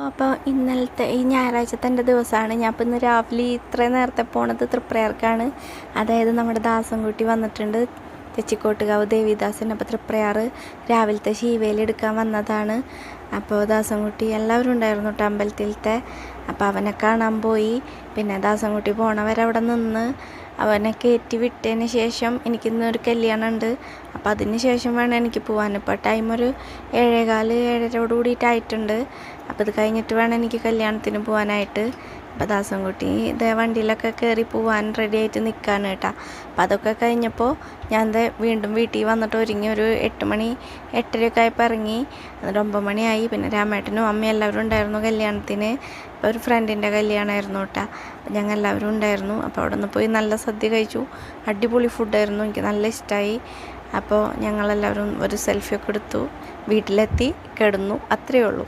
അപ്പോൾ ഇന്നലത്തെ ഈ ഞായറാഴ്ചത്തെ എൻ്റെ ദിവസമാണ്. ഞാൻ ഇപ്പോൾ ഇന്ന് രാവിലെ ഇത്രയും നേരത്തെ പോണത് തൃപ്രയാർക്കാണ്. അതായത് നമ്മുടെ ദാസൻകുട്ടി വന്നിട്ടുണ്ട്, തെച്ചിക്കോട്ടുകാവ് ദേവിദാസൻ. അപ്പോൾ തൃപ്രയാർ രാവിലത്തെ ശീവേലി എടുക്കാൻ വന്നതാണ്. അപ്പോൾ ദാസൻകുട്ടി എല്ലാവരും ഉണ്ടായിരുന്നു കേട്ടോ അമ്പലത്തിലത്തെ. അപ്പോൾ അവനെ കാണാൻ പോയി. പിന്നെ ദാസൻകുട്ടി പോണവരെ അവിടെ നിന്ന് അവനെ കയറ്റി വിട്ടതിന് ശേഷം എനിക്കിന്നൊരു കല്യാണം ഉണ്ട്. അപ്പോൾ അതിന് ശേഷം വേണം എനിക്ക് പോകാൻ. ഇപ്പോൾ ടൈം ഒരു 7:15 7:30 കൂടിയിട്ടായിട്ടുണ്ട്. അപ്പോൾ ഇത് കഴിഞ്ഞിട്ട് വേണം എനിക്ക് കല്യാണത്തിന് പോകാനായിട്ട്. അപ്പോൾ ദാസൻകുട്ടി ഇതേ വണ്ടിയിലൊക്കെ കയറി പോകാൻ റെഡി ആയിട്ട് നിൽക്കുകയാണ് കേട്ടോ. അപ്പോൾ അതൊക്കെ കഴിഞ്ഞപ്പോൾ ഞാൻ വീണ്ടും വീട്ടിൽ വന്നിട്ട് ഒരുങ്ങി. ഒരു 8 മണി 8:30 ആയപ്പോൾ ഇറങ്ങി. എന്നിട്ട് 9 മണിയായി. പിന്നെ രാമേട്ടനും അമ്മയും എല്ലാവരും ഉണ്ടായിരുന്നു കല്യാണത്തിന്. ഇപ്പോൾ ഒരു ഫ്രണ്ടിൻ്റെ കല്യാണമായിരുന്നു കേട്ടോ. അപ്പോൾ ഞങ്ങൾ എല്ലാവരും ഉണ്ടായിരുന്നു. അപ്പോൾ അവിടെ നിന്ന് പോയി നല്ല സദ്യ കഴിച്ചു. അടിപൊളി ഫുഡായിരുന്നു, എനിക്ക് നല്ല ഇഷ്ടമായി. അപ്പോൾ ഞങ്ങളെല്ലാവരും ഒരു സെൽഫിയൊക്കെ എടുത്തു, വീട്ടിലെത്തി കിടന്നു. അത്രയേ ഉള്ളൂ.